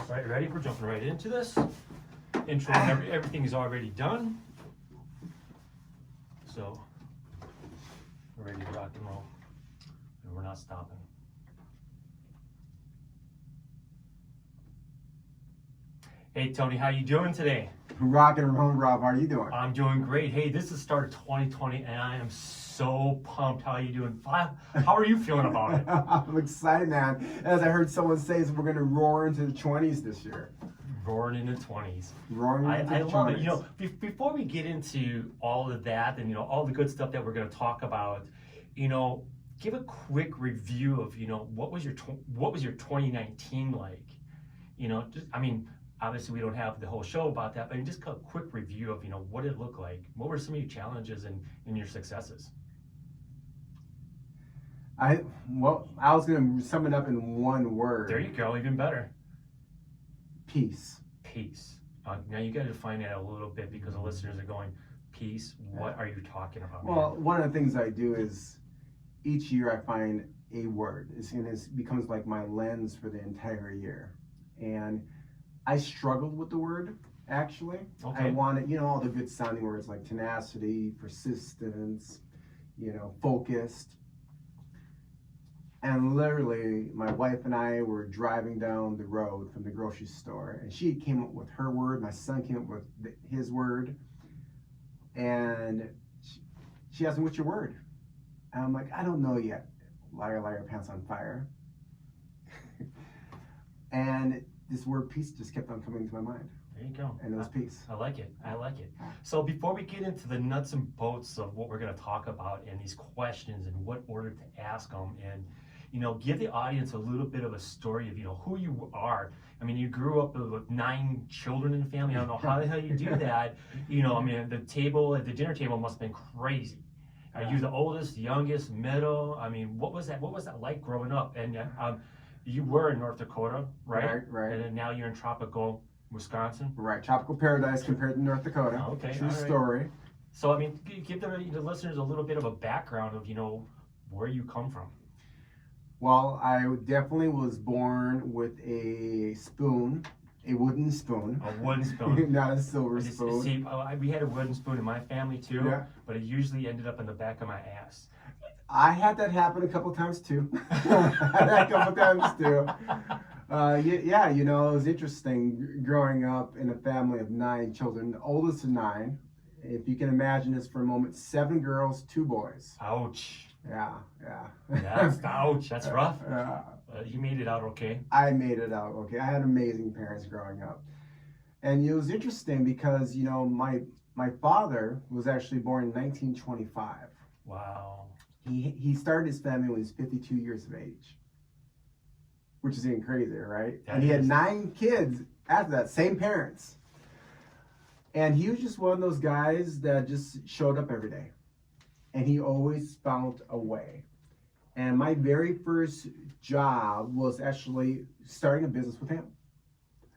Right, ready? We're jumping right into this. Intro, everything is already done. So, we're ready to rock and roll. And we're not stopping. Hey Tony, how you doing today? Rock and roll, Rob. How are you doing? I'm doing great. Hey, this is the start of 2020 and I am so pumped. How are you doing? How are you feeling about it? I'm excited, man. As I heard someone say, we're going to roar into the 20s this year. Roaring into the 20s. Roaring into I the love 20s. it. You know, before we get into all of that and, you know, all the good stuff that we're going to talk about, you know, give a quick review of, you know, what was your 2019 like? You know, just, I mean, obviously we don't have the whole show about that, but just a quick review of, you know, what it looked like. What were some of your challenges and your successes? I was going to sum it up in one word. There you go, even better. Peace. Peace. Now you got to define that a little bit because the listeners are going, peace, what are you talking about? Well, one of the things I do is each year I find a word. It becomes like my lens for the entire year. And I struggled with the word, actually. Okay. I wanted, you know, all the good sounding words like tenacity, persistence, you know, focused. And literally, my wife and I were driving down the road from the grocery store, and she came up with her word. My son came up with his word, and she asked me, "What's your word?" And I'm like, "I don't know yet." Liar, liar, pants on fire. And this word peace just kept on coming to my mind. There you go. And it was peace. I like it. I like it. So before we get into the nuts and bolts of what we're going to talk about and these questions and what order to ask them and, you know, give the audience a little bit of a story of, you know, who you are. I mean, you grew up with 9 children in the family. I don't know how the hell you do that. You know, I mean, the dinner table must have been crazy. Are you the oldest, the youngest, middle? I mean, what was that like growing up? And you were in North Dakota, right? Right. And then now you're in tropical Wisconsin. Right, tropical paradise compared to North Dakota. Okay, true all right. Story. So, I mean, give the listeners a little bit of a background of, you know, where you come from. Well, I definitely was born with a spoon, a wooden spoon. A wooden spoon. Not a silver spoon. See, we had a wooden spoon in my family too, Yeah. but it usually ended up in the back of my ass. I had that happen a couple times too. Yeah, you know, it was interesting growing up in a family of 9 children, the oldest of 9. If you can imagine this for a moment, 7 girls, 2 boys. Ouch. Yeah. Ouch, that's rough. You made it out okay. I made it out okay. I had amazing parents growing up. And it was interesting because, you know, my father was actually born in 1925. Wow. He started his family when he was 52 years of age, which is even crazier, right? That and he had is. 9 kids after that, same parents. And he was just one of those guys that just showed up every day. And he always found a way. And my very first job was actually starting a business with him.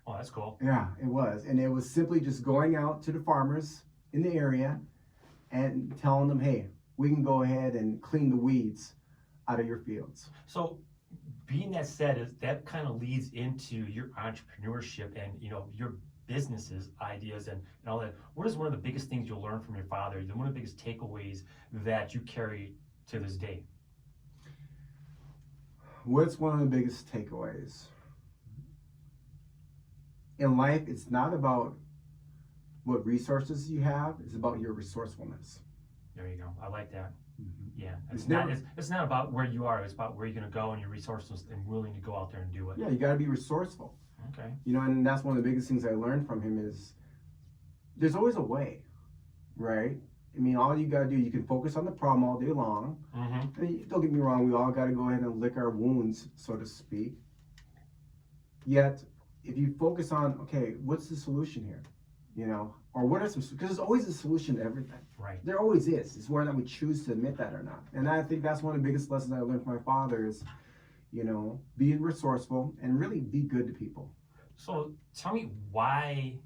Oh, that's cool. Yeah, it was. And it was simply just going out to the farmers in the area and telling them, hey, we can go ahead and clean the weeds out of your fields. So, being that said, that kind of leads into your entrepreneurship and, you know, your businesses, ideas, and all that. What is one of the biggest things you'll learn from your father? One of the biggest takeaways that you carry to this day? What's one of the biggest takeaways? In life, it's not about what resources you have, it's about your resourcefulness. There you go. I like that. Mm-hmm. Yeah. It's not about where you are. It's about where you're going to go and your resources and willing to go out there and do it. Yeah, you got to be resourceful. Okay. You know, and that's one of the biggest things I learned from him is there's always a way, right? I mean, all you got to do, you can focus on the problem all day long. Mm-hmm. And don't get me wrong, we all got to go ahead and lick our wounds, so to speak. Yet, if you focus on, okay, what's the solution here? You know, or what are some, because there's always a solution to everything. Right. There always is. It's whether or not we choose to admit that or not. And I think that's one of the biggest lessons I learned from my father is, you know, be resourceful and really be good to people. So tell me why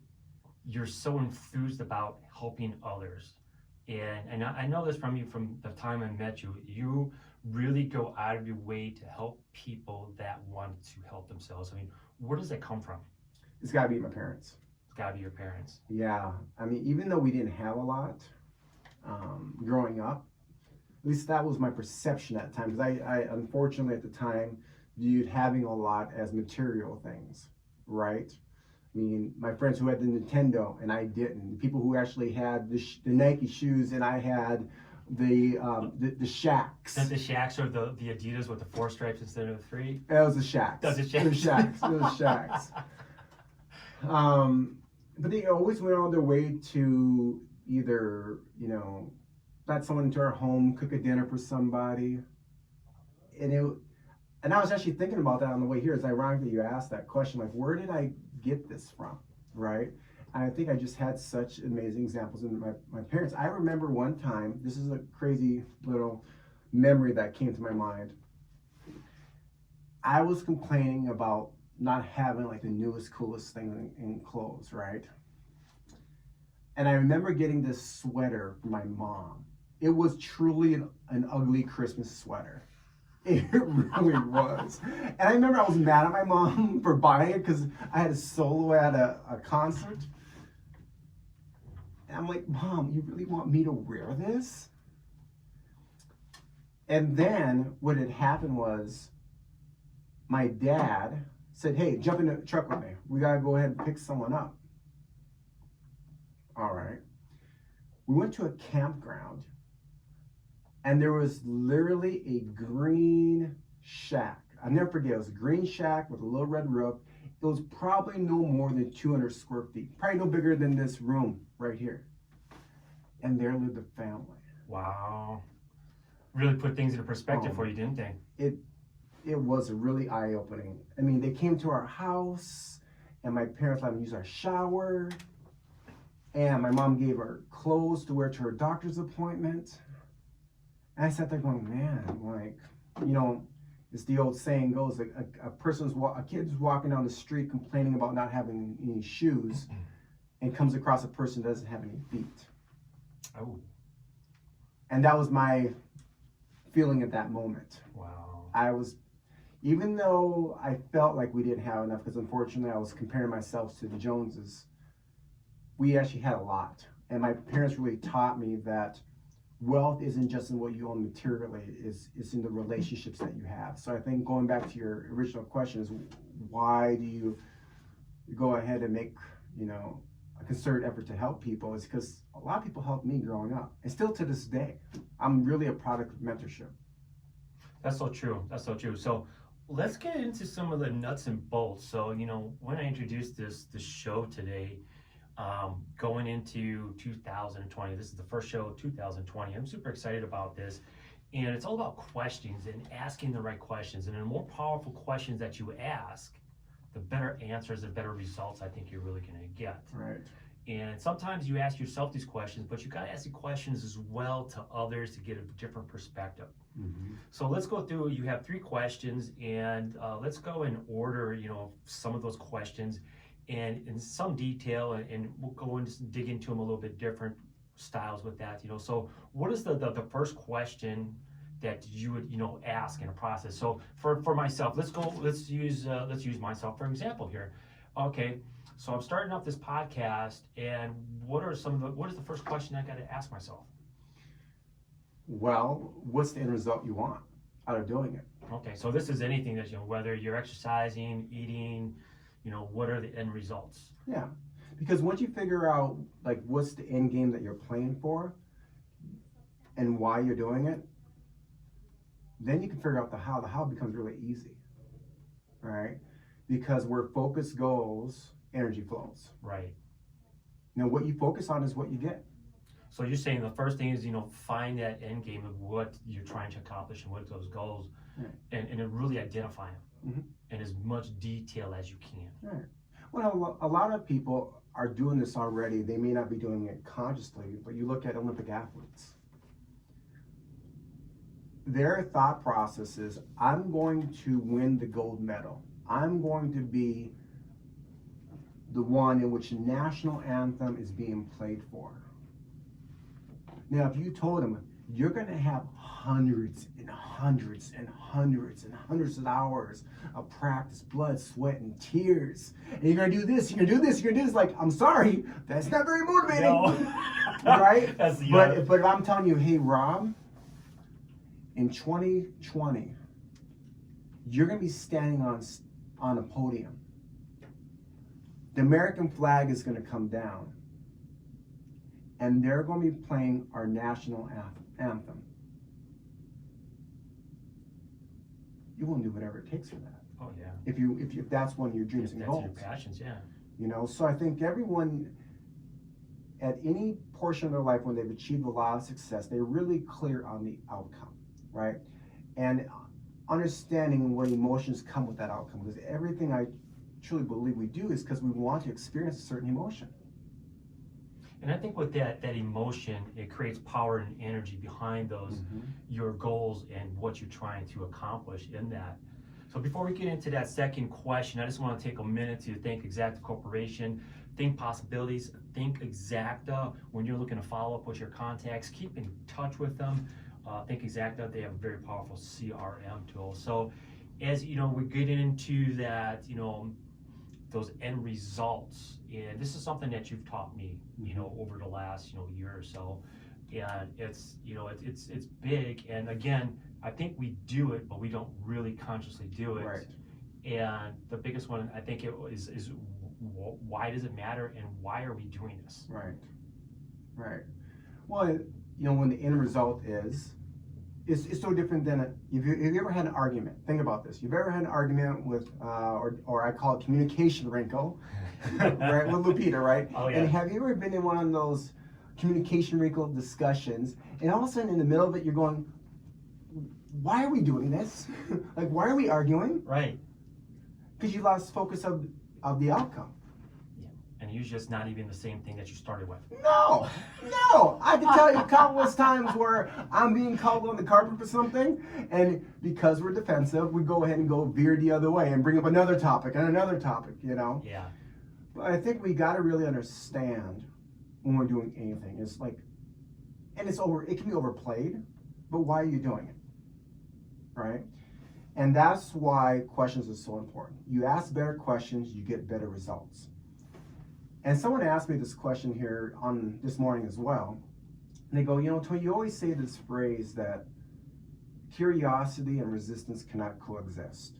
you're so enthused about helping others. And I know this from you from the time I met you. You really go out of your way to help people that want to help themselves. I mean, where does that come from? It's got to be my parents. It's got to be your parents. Yeah, I mean, even though we didn't have a lot growing up, at least that was my perception at the time. Because I unfortunately at the time viewed having a lot as material things, right? I mean, my friends who had the Nintendo and I didn't. The people who actually had the Nike shoes and I had the Shacks. The Shacks or the Adidas with the 4 stripes instead of 3? That was the Shacks. That was the The Shacks. It was Shacks. But they always went on their way to either, let someone into our home, cook a dinner for somebody. And I was actually thinking about that on the way here. It's ironic that you asked that question, like, where did I get this from, right? And I think I just had such amazing examples in my parents. I remember one time, this is a crazy little memory that came to my mind. I was complaining about not having like the newest, coolest thing in clothes, right? And I remember getting this sweater from my mom. It was truly an ugly Christmas sweater. It really was. And I remember I was mad at my mom for buying it because I had a solo at a concert. And I'm like, Mom, you really want me to wear this? And then what had happened was my dad said, hey, jump in the truck with me. We got to go ahead and pick someone up. All right. We went to a campground. And there was literally a green shack. I'll never forget, it was a green shack with a little red roof. It was probably no more than 200 square feet. Probably no bigger than this room right here. And there lived a family. Wow. Really put things into perspective for you, didn't they? It was really eye-opening. I mean, they came to our house, and my parents let them use our shower. And my mom gave her clothes to wear to her doctor's appointment. And I sat there going, man, like, it's the old saying goes, a kid's walking down the street complaining about not having any shoes and comes across a person that doesn't have any feet. Oh. And that was my feeling at that moment. Wow. Even though I felt like we didn't have enough, because unfortunately I was comparing myself to the Joneses, we actually had a lot. And my parents really taught me that wealth isn't just in what you own materially, it's in the relationships that you have. So I think going back to your original question is, why do you go ahead and make, a concerted effort to help people? Is because a lot of people helped me growing up. And still to this day, I'm really a product of mentorship. That's so true. That's so true. So let's get into some of the nuts and bolts. So, when I introduced this show today, going into 2020, this is the first show of 2020. I'm super excited about this. And it's all about questions and asking the right questions. And the more powerful questions that you ask, the better answers, the better results I think you're really going to get. Right. And sometimes you ask yourself these questions, but you got to ask the questions as well to others to get a different perspective. Mm-hmm. So let's go through, you have 3 questions, and let's go in order, some of those questions and in some detail, and we'll go and just dig into them a little bit different styles with that. So what is the first question that you would ask in a process? So for myself, let's use myself for example here. Okay, so I'm starting off this podcast, and what is the first question I got to ask myself? Well, what's the end result you want out of doing it? Okay, so this is anything that whether you're exercising, eating, what are the end results? Yeah, because once you figure out like what's the end game that you're playing for and why you're doing it, then you can figure out the how. The how becomes really easy, right? Because where focus goes, energy flows. Right. Now, what you focus on is what you get. So you're saying the first thing is, find that end game of what you're trying to accomplish and what those goals, right, and really identify them mm-hmm, in as much detail as you can. Right. Well, a lot of people are doing this already. They may not be doing it consciously, but you look at Olympic athletes. Their thought process is, I'm going to win the gold medal. I'm going to be the one in which the national anthem is being played for. Now, if you told them, you're going to have hundreds and hundreds and hundreds and hundreds of hours of practice, blood, sweat, and tears. And you're going to do this, you're going to do this, you're going to do this. Like, I'm sorry, that's not very motivating. No. Right? That's the, But if I'm telling you, hey, Rob, in 2020, you're going to be standing on a podium. The American flag is going to come down. And they're going to be playing our national anthem. You will do whatever it takes for that. Oh yeah. If that's one of your dreams and That's goals. your passions, yeah. You know, so I think everyone at any portion of their life when they've achieved a lot of success, they're really clear on the outcome, right? And understanding what emotions come with that outcome, because everything I truly believe we do is because we want to experience a certain emotion. And I think with that emotion, it creates power and energy behind those, your goals and what you're trying to accomplish in that. So before we get into that second question, I just want to take a minute to thank Exacta Corporation, Think Possibilities, Think Exacta. When you're looking to follow up with your contacts, keep in touch with them. Think Exacta, they have a very powerful CRM tool. So as you know, we're getting into that, you know, those end results, and this is something that you've taught me, you know, over the last, you know, year or so, and it's, you know, it's big. And again, I think we do it, but we don't really consciously do it. Right. And the biggest one, I think, is why does it matter, and why are we doing this? Right. Right. Well, you know, when the end result is, it's so different than have you ever had an argument? Think about this. You've ever had an argument with, or I call it communication wrinkle, right? With Lupita, right? Oh yeah. And have you ever been in one of those communication wrinkle discussions, and all of a sudden in the middle of it, you're going, why are we doing this? Like, why are we arguing? Right. Because you lost focus of the outcome. And usually it's not even the same thing that you started with. No. I can tell you countless times where I'm being called on the carpet for something, and because we're defensive, we go ahead and go veer the other way and bring up another topic and another topic, you know? Yeah. But I think we got to really understand when we're doing anything. It's like, and it can be overplayed, but why are you doing it? Right? And that's why questions are so important. You ask better questions, you get better results. And someone asked me this question here on this morning as well. And they go, you know, Tony, you always say this phrase that curiosity and resistance cannot coexist.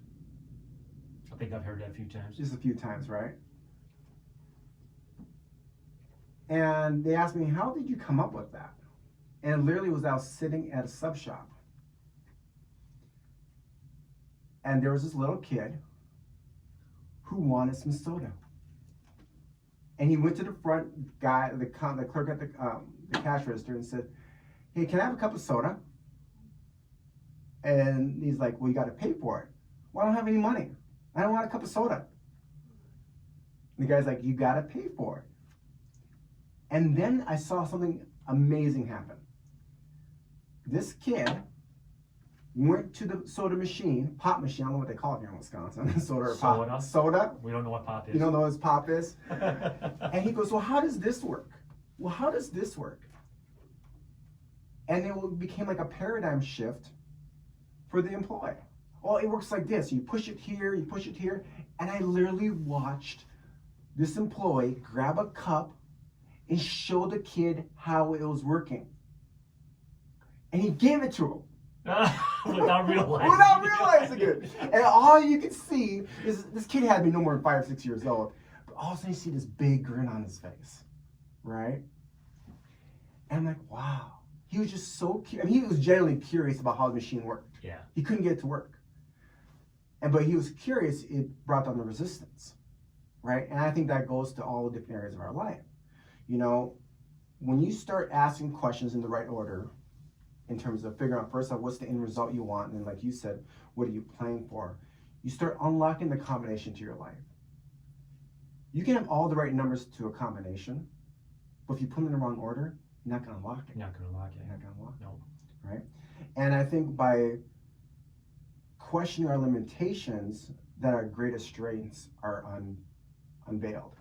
I think I've heard that a few times. Just a few times, right? And they asked me, how did you come up with that? And literally was I was sitting at a sub shop. And there was this little kid who wanted some soda. And he went to the front guy, the clerk at the cash register, and said, hey, can I have a cup of soda? And he's like, well, you got to pay for it. Well, I don't have any money. I don't want a cup of soda. And the guy's like, you got to pay for it. And then I saw something amazing happen. This kid went to the soda machine, pop machine, I don't know what they call it here in Wisconsin, soda or pop. Soda? We don't know what pop is. You don't know what pop is? And he goes, well, how does this work? Well, how does this work? And it became like a paradigm shift for the employee. Well, it works like this. You push it here, you push it here. And I literally watched this employee grab a cup and show the kid how it was working. And he gave it to him. Without realizing it. And all you could see is this kid had to be no more than 5 or 6 years old. But all of a sudden you see this big grin on his face. Right? And I'm like, wow. He was just so curious. I mean, he was genuinely curious about how the machine worked. Yeah. He couldn't get it to work. But he was curious, it brought down the resistance. Right? And I think that goes to all the different areas of our life. You know, when you start asking questions in the right order, in terms of figuring out first off what's the end result you want, and then like you said, what are you playing for? You start unlocking the combination to your life. You can have all the right numbers to a combination, but if you put them in the wrong order, you're not going to unlock it. You're not going to unlock it. You're not going to unlock it. No. Right? And I think by questioning our limitations, that our greatest strengths are unveiled.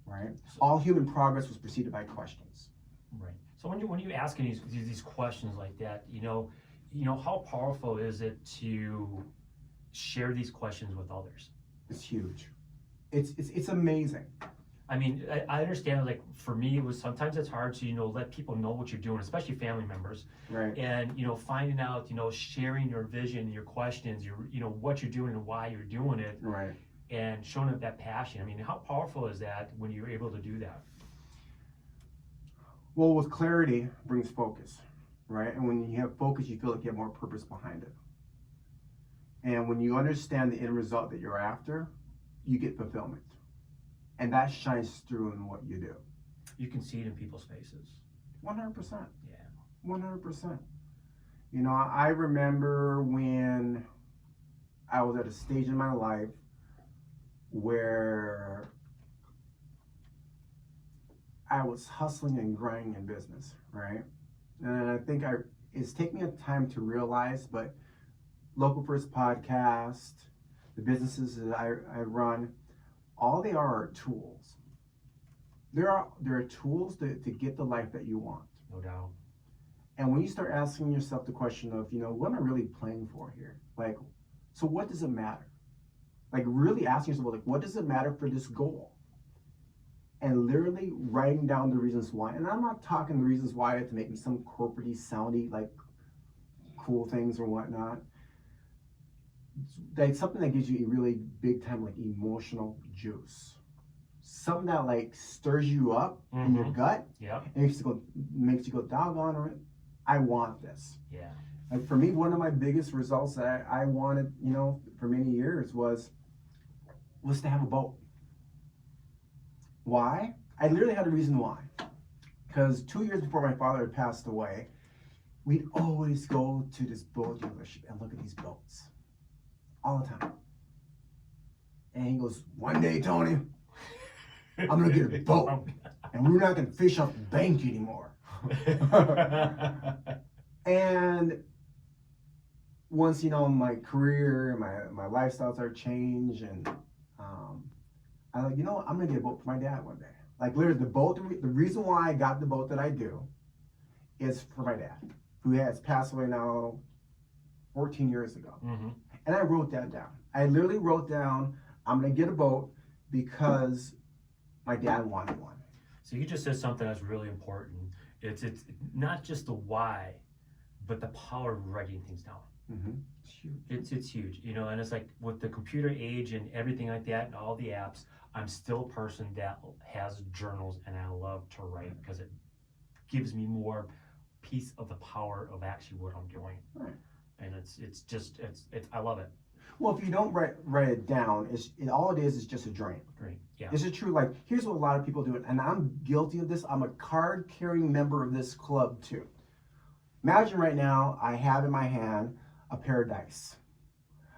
Right? All human progress was preceded by questions. Right. So when you asking these questions like that, how powerful is it to share these questions with others? It's huge. It's amazing. I mean, I understand, like, for me, it was sometimes it's hard to, let people know what you're doing, especially family members. Right. And, finding out, sharing your vision, your questions, what you're doing and why you're doing it, Right. and showing up that passion. I mean, how powerful is that when you're able to do that? Well, with clarity brings focus, right? And when you have focus, you feel like you have more purpose behind it. And when you understand the end result that you're after, you get fulfillment. And that shines through in what you do. You can see it in people's faces. 100%. Yeah. 100%. I remember when I was at a stage in my life where I was hustling and grinding in business, right? And I think it's taken me a time to realize, but Local First Podcast, the businesses that I run, all they are tools. There are tools to get the life that you want. No doubt. And when you start asking yourself the question of, what am I really playing for here? Like, so what does it matter? Like, really asking yourself, like, what does it matter for this goal? And literally writing down the reasons why. And I'm not talking the reasons why to make me some corporate-y, soundy, like, cool things or whatnot. Like something that gives you a really big time, like, emotional juice. Something that, like, stirs you up in your gut. Yeah. And makes you go, doggone it, I want this. Yeah. Like, for me, one of my biggest results that I wanted, for many years was to have a boat. Why? I literally had a reason why. Because 2 years before my father had passed away, we'd always go to this boat dealership and look at these boats. All the time. And he goes, one day, Tony, I'm going to get a boat. And we're not going to fish off the bank anymore. And once, my career, my lifestyle started to change, and I'm like, I'm going to get a boat for my dad one day. Like, literally, the reason why I got the boat that I do is for my dad, who has passed away now 14 years ago. Mm-hmm. And I wrote that down. I literally wrote down, I'm going to get a boat because my dad wanted one. So you just said something that's really important. It's not just the why, but the power of writing things down. Mm-hmm. It's huge. It's huge, and it's like with the computer age and everything like that and all the apps, I'm still a person that has journals, and I love to write because it gives me more piece of the power of actually what I'm doing. Right. And it's I love it. Well, if you don't write it down, all it is just a dream. Great. Yeah. Is it true? Like, here's what a lot of people do, and I'm guilty of this. I'm a card-carrying member of this club too. Imagine right now, I have in my hand a pair of dice.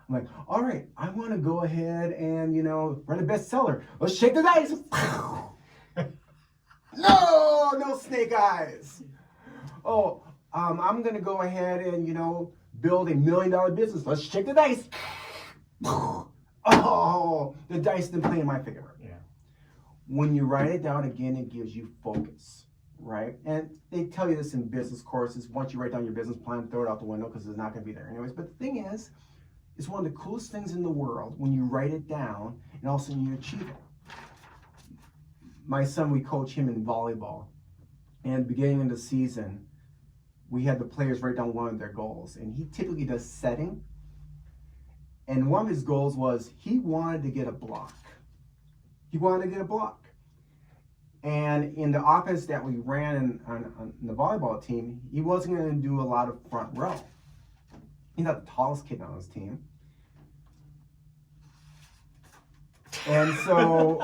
I'm like, all right, I want to go ahead and, write a bestseller. Let's shake the dice. No snake eyes. Oh, I'm going to go ahead and, build $1 million business. Let's shake the dice. Oh, the dice didn't play in my favor. Yeah. When you write it down again, it gives you focus, right? And they tell you this in business courses. Once you write down your business plan, throw it out the window because it's not going to be there anyways. But the thing is, it's one of the coolest things in the world when you write it down and all of a sudden you achieve it. My son, we coach him in volleyball. And beginning of the season, we had the players write down one of their goals. And he typically does setting. And one of his goals was he wanted to get a block. He wanted to get a block. And in the offense that we ran on the volleyball team, he wasn't going to do a lot of front row. He's not the tallest kid on his team. And so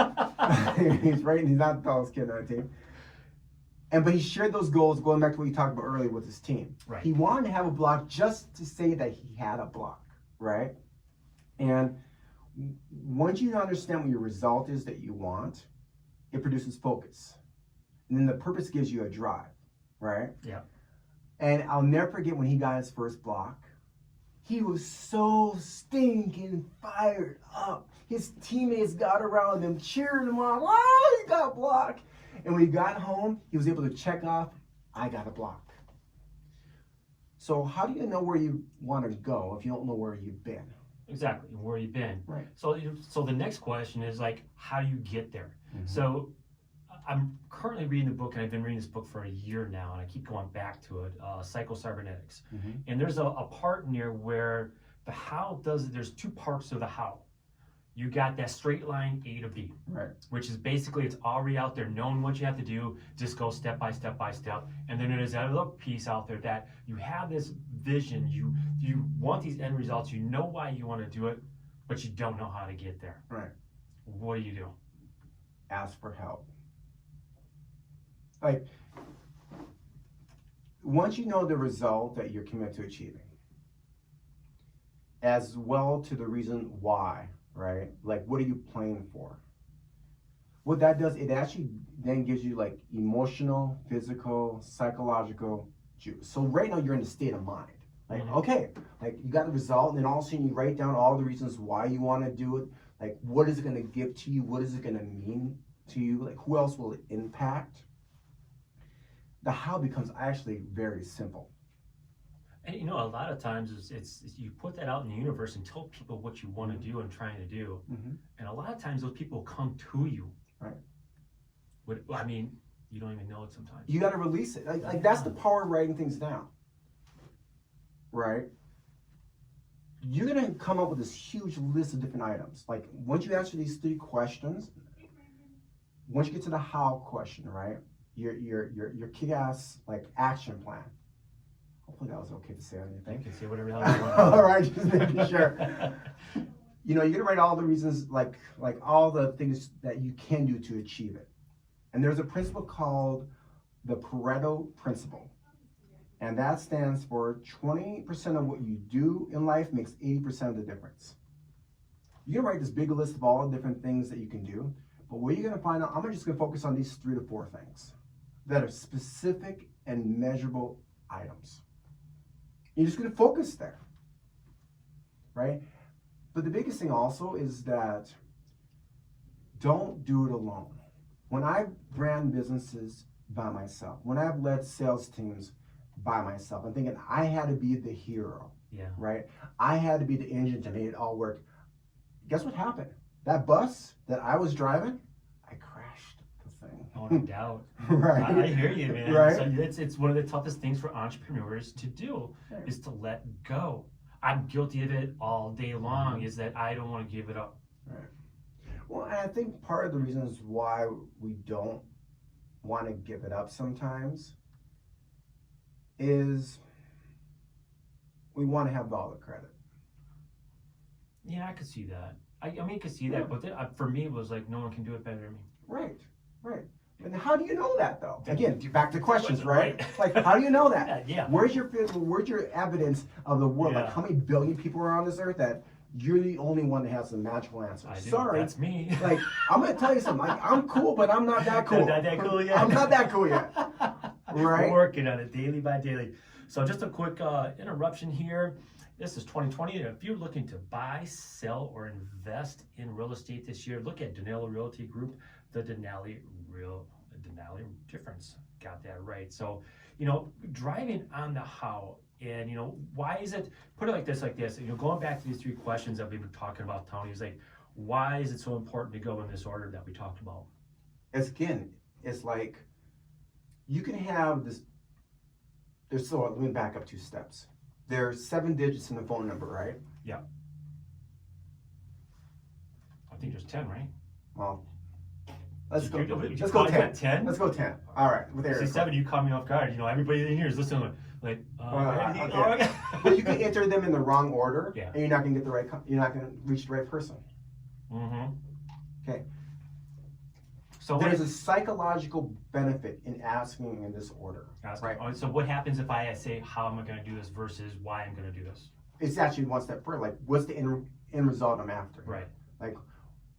he's not the tallest kid on the team. But he shared those goals, going back to what you talked about earlier with his team. Right. He wanted to have a block just to say that he had a block, right? And once you understand what your result is that you want, it produces focus. And then the purpose gives you a drive, right? Yeah. And I'll never forget when he got his first block. He was so stinking fired up. His teammates got around him, cheering him on. Oh, he got blocked. And when he got home, he was able to check off, I got a block. So how do you know where you want to go if you don't know where you've been? Exactly, where you've been. Right. So the next question is like, how do you get there? Mhm. So I'm currently reading the book, and I've been reading this book for a year now, and I keep going back to it, Psycho-Cybernetics. Mhm. And there's a part in there where the how there's two parts of the how. You got that straight line A to B, Right. which is basically it's already out there, knowing what you have to do, just go step by step by step. And then there's that other piece out there that you have this vision, you want these end results, you know why you want to do it, but you don't know how to get there. Right. What do you do? Ask for help. Like, once you know the result that you're committed to achieving, as well to the reason why, right? Like, what are you playing for? What that does, it actually then gives you like emotional, physical, psychological juice. So right now you're in a state of mind. Like, okay, like you got the result, and then all of a sudden you write down all the reasons why you want to do it. Like, what is it going to give to you? What is it going to mean to you? Like, who else will it impact? The how becomes actually very simple. And you know, a lot of times it's you put that out in the universe and tell people what you want to do and trying to do, and a lot of times those people come to you. Right. I mean, you don't even know it sometimes. You got to release it. Like that's the power of writing things down. Right. You're gonna come up with this huge list of different items. Like once you answer these 3 questions, once you get to the how question, right? Your kick-ass like action plan. Hopefully that was okay to say on anything. You can say whatever the hell you want. All right, just making sure. You know, you're gonna write all the reasons, like all the things that you can do to achieve it. And there's a principle called the Pareto principle, and that stands for 20% of what you do in life makes 80% of the difference. You're gonna write this big list of all the different things that you can do, but what you're gonna find out, I'm just gonna focus on these 3 to 4 things that are specific and measurable items. You're just gonna focus there, right? But the biggest thing also is that don't do it alone. When I've ran businesses by myself, when I've led sales teams by myself, I'm thinking I had to be the hero, right? I had to be the engine to make it all work. Guess what happened? That bus that I was driving, I crashed the thing. Oh, no doubt. Right. I hear you, man. Right. So it's one of the toughest things for entrepreneurs to do is to let go. I'm guilty of it all day long, is that I don't want to give it up. Right. Well, and I think part of the reasons why we don't want to give it up sometimes is we want to have all the credit. Yeah, I could see that. I mean, I could see that, but for me, it was like no one can do it better than me. Right, right. And how do you know that, though? Again, back to questions, right? Like, how do you know that? Yeah. Where's your evidence of the world? Yeah. Like, how many billion people are on this earth that you're the only one that has the magical answer? Sorry, that's me. Like, I'm gonna tell you something. Like, I'm cool, but I'm not that cool. Not that cool yet. I'm not that cool yet. Right? We're working on it daily by daily. So just a quick interruption here. This is 2020. If you're looking to buy, sell, or invest in real estate this year, look at Denali Realty Group, the Denali difference. Got that right. So, you know, driving on the how, and you know, why is it? Put it like this. You know, going back to these 3 questions that we've been talking about, Tony, is like, why is it so important to go in this order that we talked about? It's like you can have this. Let me back up 2 steps. There's 7 digits in the phone number, right? Yeah. I think there's 10, right? Well, let's go 10. 10. Let's go 10. All right. With See, 7, you caught me off guard. You know, everybody in here is listening. Okay. But you can enter them in the wrong order, Yeah. and you're not gonna get the right. You're not gonna reach the right person. Mm-hmm. Okay. So there's a psychological benefit in asking in this order. Right. So what happens if I say how am I going to do this versus why I'm going to do this? It's actually one step further. Like, what's the end result I'm after? Right. Like,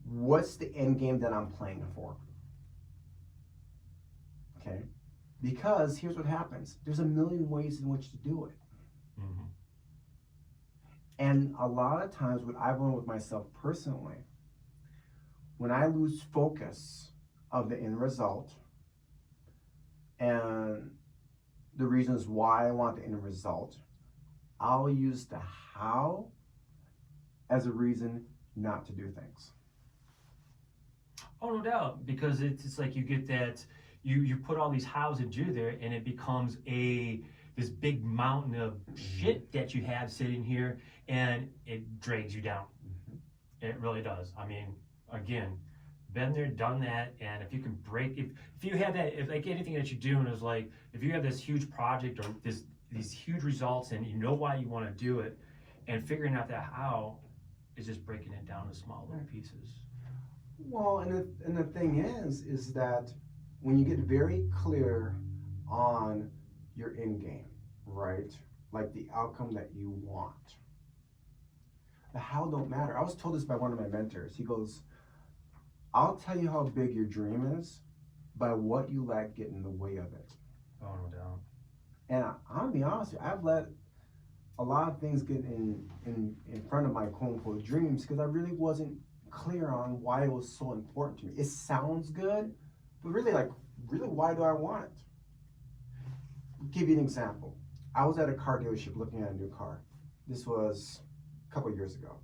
what's the end game that I'm playing for? Okay. Because here's what happens. There's a million ways in which to do it. Mm-hmm. And a lot of times what I've learned with myself personally, when I lose focus of the end result, and the reasons why I want the end result, I'll use the how as a reason not to do things. Oh, no doubt, because it's like you get that you put all these hows and do there, and it becomes this big mountain of shit that you have sitting here, and it drags you down. It really does. I mean, again, been there, done that, and if you can if you have that, if like anything that you're doing is like, if you have this huge project or these huge results, and you know why you want to do it, and figuring out that how is just breaking it down to small little pieces. Well, and the thing is that when you get very clear on your end game, right? Like the outcome that you want. The how don't matter. I was told this by one of my mentors. He goes, I'll tell you how big your dream is by what you let get in the way of it. Oh, no doubt. And I'm gonna be honest with you, I've let a lot of things get in front of my quote unquote dreams because I really wasn't clear on why it was so important to me. It sounds good, but really why do I want it? I'll give you an example. I was at a car dealership looking at a new car. This was a couple years ago.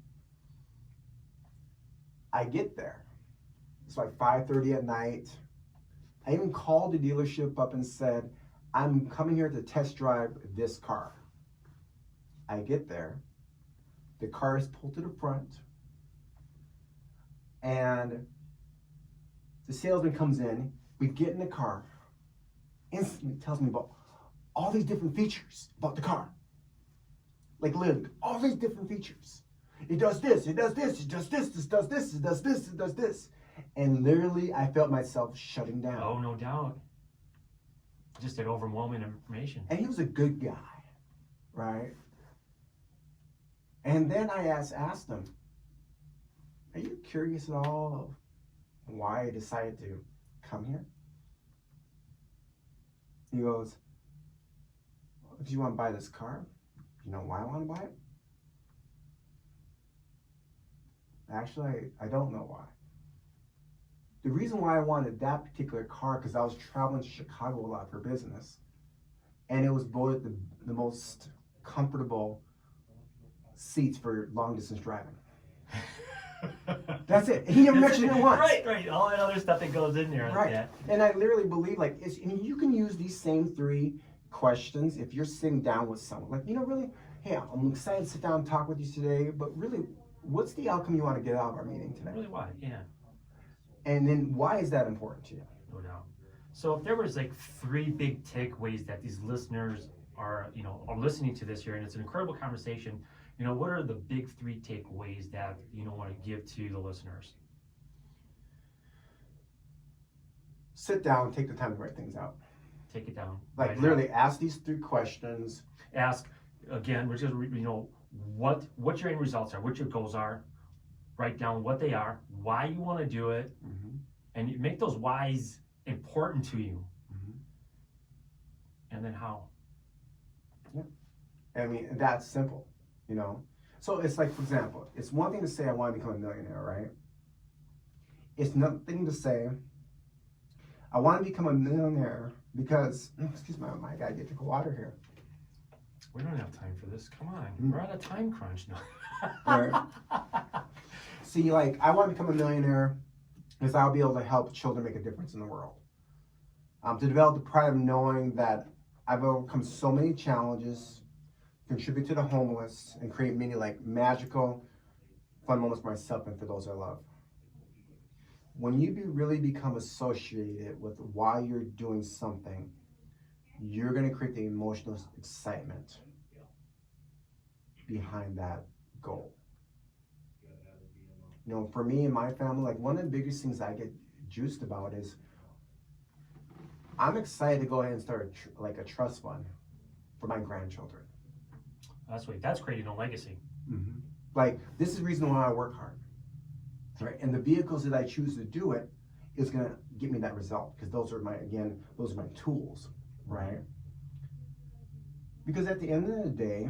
I get there. It's like 5:30 at night. I even called the dealership up and said, I'm coming here to test drive this car. I get there. The car is pulled to the front. And the salesman comes in. We get in the car. Instantly tells me about all these different features about the car. Like literally, all these different features. It does this, it does this, it does this, it does this, it does this, it does this. And literally, I felt myself shutting down. Oh, no doubt. Just that overwhelming information. And he was a good guy, right? And then I asked him, are you curious at all of why I decided to come here? He goes, do you want to buy this car? You know why I want to buy it? Actually, I don't know why. The reason why I wanted that particular car, because I was traveling to Chicago a lot for business, and it was voted the most comfortable seats for long distance driving. That's it. He never mentioned it once. Right. All that other stuff that goes in there. Right. Like that. And I literally believe, like, and you can use these same 3 questions if you're sitting down with someone. Like, really, hey, I'm excited to sit down and talk with you today, but really, what's the outcome you want to get out of our meeting today? Really why? Yeah. And then why is that important to you? No doubt. So if there was like 3 big takeaways that these listeners are listening to this here, and it's an incredible conversation, what are the big 3 takeaways that want to give to the listeners? Sit down, take the time to write things out. Take it down. Like literally ask these 3 questions. Ask again, which is what your end results are, what your goals are. Write down what they are, why you want to do it, and you make those whys important to you. And then how. Yeah. I mean, that's simple, So it's like, for example, it's one thing to say I want to become a millionaire, right? It's nothing to say I want to become a millionaire because, excuse me, I gotta get a drink of water here. We don't have time for this. Come on, we're on a time crunch now. Right. See, like, I want to become a millionaire because I'll be able to help children make a difference in the world. To develop the pride of knowing that I've overcome so many challenges, contribute to the homeless, and create many magical, fun moments for myself and for those I love. When you really become associated with why you're doing something, you're going to create the emotional excitement behind that goal. For me and my family, one of the biggest things I get juiced about is I'm excited to go ahead and start a trust fund for my grandchildren. That's creating a legacy. This is the reason why I work hard. Right? And the vehicles that I choose to do it is going to get me that result because those are my tools, right? Because at the end of the day,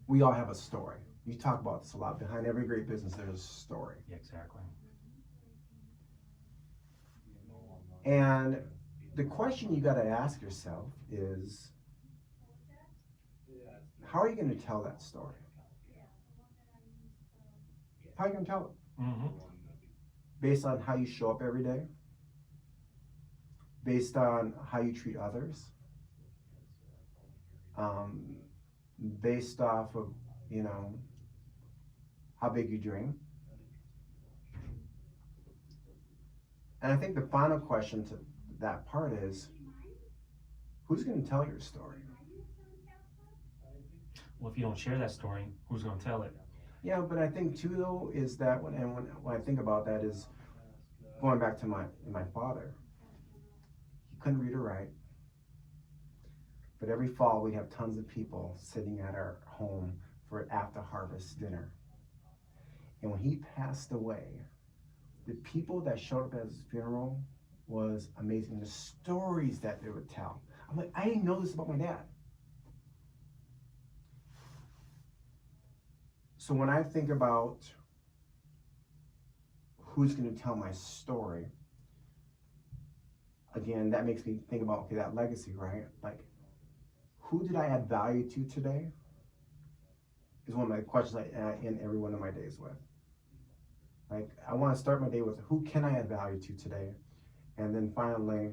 we all have a story. You talk about this a lot. Behind every great business, there's a story. Yeah, exactly. And the question you got to ask yourself is, how are you going to tell that story? How are you going to tell it? Mm-hmm. Based on how you show up every day? Based on how you treat others? Based off of, how big you dream? And I think the final question to that part is, who's going to tell your story? Well, if you don't share that story, who's going to tell it? Yeah, but I think too though is that when I think about that is going back to my father. He couldn't read or write, but every fall we'd have tons of people sitting at our home for after harvest dinner. And when he passed away, the people that showed up at his funeral was amazing. The stories that they would tell. I'm like, I didn't know this about my dad. So when I think about who's going to tell my story, again, that makes me think about, okay, that legacy, right? Like, who did I add value to today? Is one of my questions I end every one of my days with. Like, I want to start my day with, who can I add value to today? And then finally,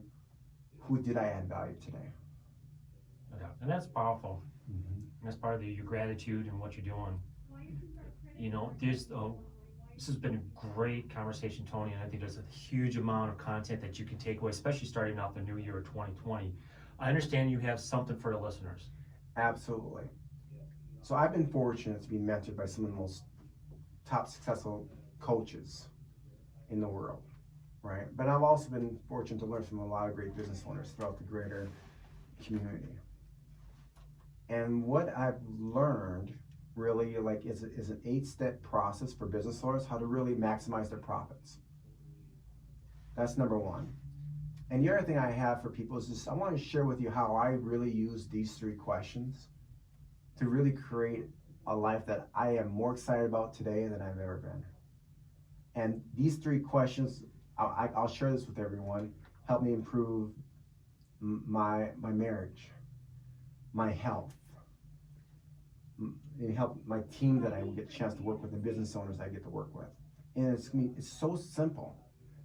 who did I add value today? Okay. And that's powerful. Mm-hmm. And that's part of your gratitude and what you're doing. This has been a great conversation, Tony, and I think there's a huge amount of content that you can take away, especially starting off the new year of 2020. I understand you have something for the listeners. Absolutely. So I've been fortunate to be mentored by some of the most top successful coaches in the world, right? But I've also been fortunate to learn from a lot of great business owners throughout the greater community. And what I've learned really is an 8-step process for business owners, how to really maximize their profits. That's number one. And the other thing I have for people is just, I want to share with you how I really use these 3 questions to really create a life that I am more excited about today than I've ever been. And these 3 questions, I'll share this with everyone, help me improve my marriage, my health, and help my team that I will get a chance to work with, and business owners I get to work with. And it's so simple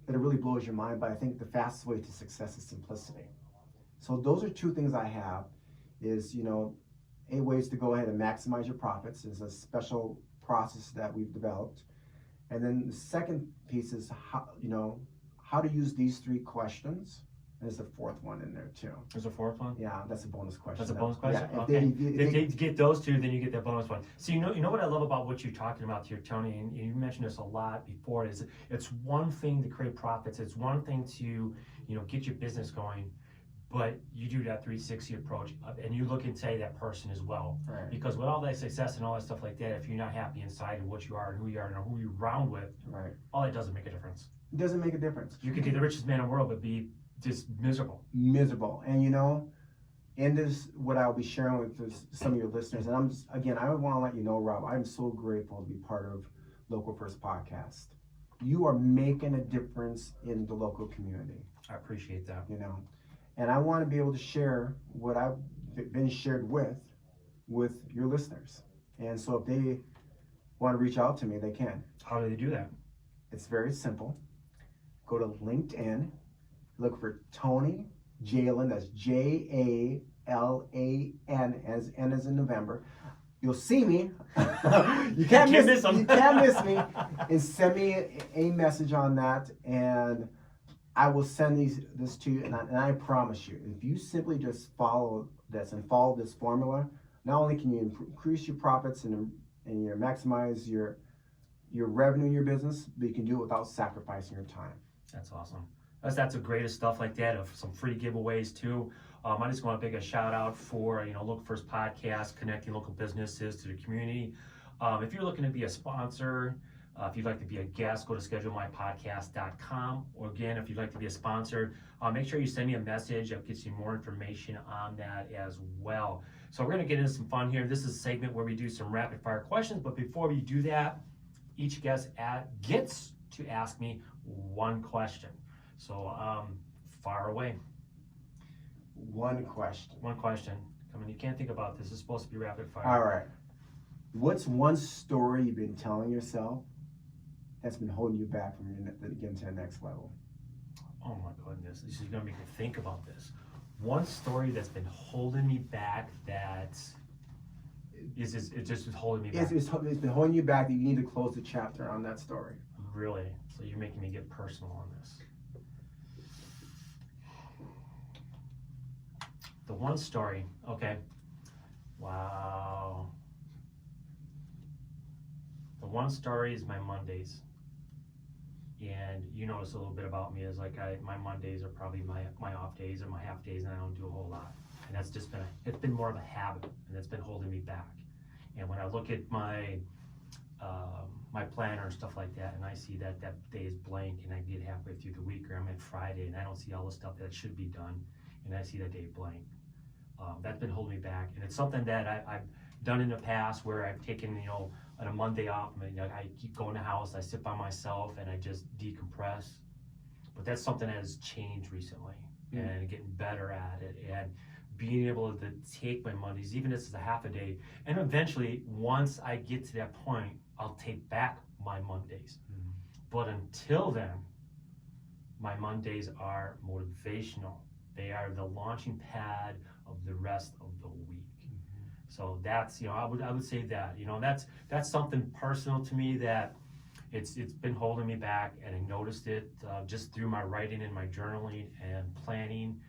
that it really blows your mind, but I think the fastest way to success is simplicity. So those are 2 things I have is, 8 ways to go ahead and maximize your profits is a special process that we've developed. And then the second piece is how to use these 3 questions. There's a 4th one in there too. There's a 4th one? Yeah, that's a bonus question. That's a bonus question? Yeah, okay. If they get those 2, then you get that bonus one. So you know what I love about what you're talking about here, Tony, and you mentioned this a lot before, is it's one thing to create profits. It's one thing to, get your business going, but you do that 360 approach and you look into that person as well. Right. Because with all that success and all that stuff like that, if you're not happy inside of what you are and who you are and who you're around with, right, all that doesn't make a difference. It doesn't make a difference. You could be the richest man in the world, but be just miserable. And in this, what I'll be sharing with some of your listeners, and I want to let you know, Rob, I'm so grateful to be part of Local First Podcast. You are making a difference in the local community. I appreciate that. And I want to be able to share what I've been shared with your listeners. And so if they want to reach out to me, they can. How do they do that? It's very simple. Go to LinkedIn, look for Tony Jalen, that's Jalan, as N as in November. You'll see me. You can't miss me. You can't miss me. And send me a message on that, and I will send this to you. And I promise you, if you simply just follow this and follow this formula, not only can you increase your profits and you maximize your revenue in your business, but you can do it without sacrificing your time. That's awesome. That's the greatest stuff like that, of some free giveaways too. I just want to make a shout out for Local First Podcast, connecting local businesses to the community. If you're looking to be a sponsor, if you'd like to be a guest, go to schedulemypodcast.com. Or again, if you'd like to be a sponsor, make sure you send me a message. I'll get you more information on that as well. So we're going to get into some fun here. This is a segment where we do some rapid fire questions. But before we do that, each guest gets to ask me one question. So fire away. One question. One question. Come on, you can't think about this. It's supposed to be rapid fire. All right. What's one story you've been telling yourself that's been holding you back from getting to the next level? Oh my goodness, this is gonna make me think about this. One story that's been holding me back that it just is holding me back. It's been holding you back that you need to close the chapter on that story. Really? So you're making me get personal on this. The one story, okay. Wow. The one story is my Mondays. And you notice a little bit about me is like my Mondays are probably my off days or my half days, and I don't do a whole lot. And that's just it's been more of a habit, and it's been holding me back. And when I look at my my planner and stuff like that, and I see that day is blank, and I get halfway through the week, or I'm at Friday, and I don't see all the stuff that should be done, and I see that day blank. That's been holding me back, and it's something that I've done in the past where I've taken, on a Monday off, I keep going to the house, I sit by myself, and I just decompress. But that's something that has changed recently, and getting better at it, and being able to take my Mondays, even if it's a half a day, and eventually, once I get to that point, I'll take back my Mondays. But until then, my Mondays are motivational. They are the launching pad of the rest of the week. So that's, I would say that, that's something personal to me that it's been holding me back, and I noticed it just through my writing and my journaling and planning,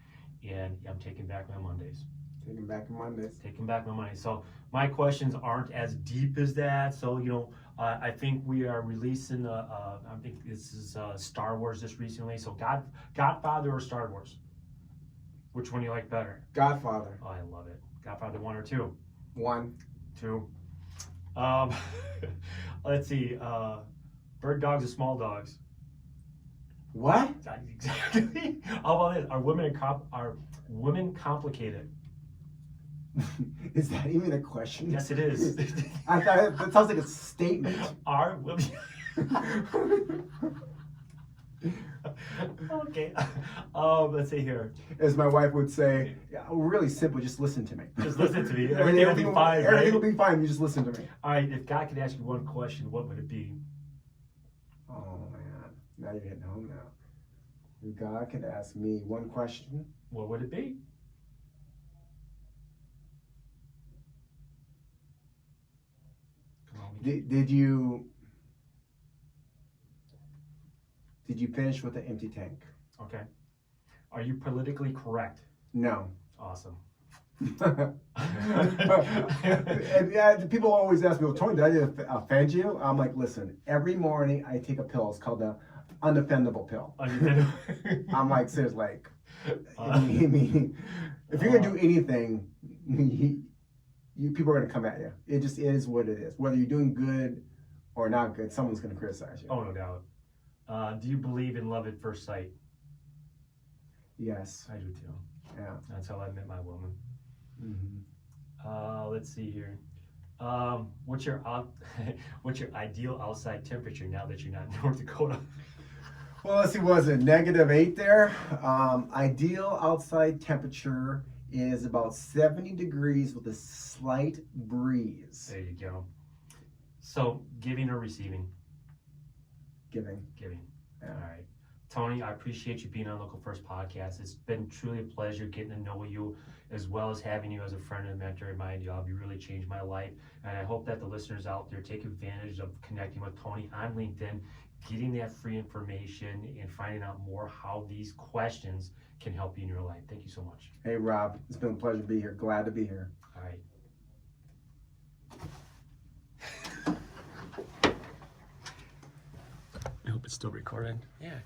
and I'm taking back my Mondays. Taking back Mondays. Taking back my Mondays. So my questions aren't as deep as that. So, I think we are releasing, I think this is Star Wars just recently. So Godfather or Star Wars? Which one do you like better? Godfather. Oh, I love it. Godfather 1 or 2? 1. 2. Let's see. Bird dogs or small dogs? What? Exactly. How about this? Are women complicated? Is that even a question? Yes, it is. I thought that sounds like a statement. Are women? Okay. Let's see here. As my wife would say, really simple, just listen to me. Just listen to me. Everything will be fine, right? Everything will be fine, you just listen to me. All right, if God could ask you one question, what would it be? Oh, man. Now you're getting home now. If God could ask me one question, What would it be? Come on, did you finish with the empty tank? Okay. Are you politically correct? No. Awesome. and people always ask me, well, Tony, did I offend you? I'm like, listen, every morning I take a pill. It's called the unoffendable pill. I'm like, seriously, like, I mean, if you're going to do anything, people are going to come at you. It just is what it is. Whether you're doing good or not good, someone's going to criticize you. Oh, no doubt. Do you believe in love at first sight? Yes. I do too. Yeah. That's how I met my woman. Mm-hmm. Let's see here. What's your ideal outside temperature now that you're not in North Dakota? Well, let's see, was it -8 there? Ideal outside temperature is about 70 degrees with a slight breeze. There you go. So, giving or receiving? Giving. Yeah. All right. Tony, I appreciate you being on Local First Podcast. It's been truly a pleasure getting to know you, as well as having you as a friend and mentor in my job. You really changed my life. And I hope that the listeners out there take advantage of connecting with Tony on LinkedIn, getting that free information, and finding out more how these questions can help you in your life. Thank you so much. Hey, Rob. It's been a pleasure to be here. Glad to be here. All right. I hope it's still recording. Yeah.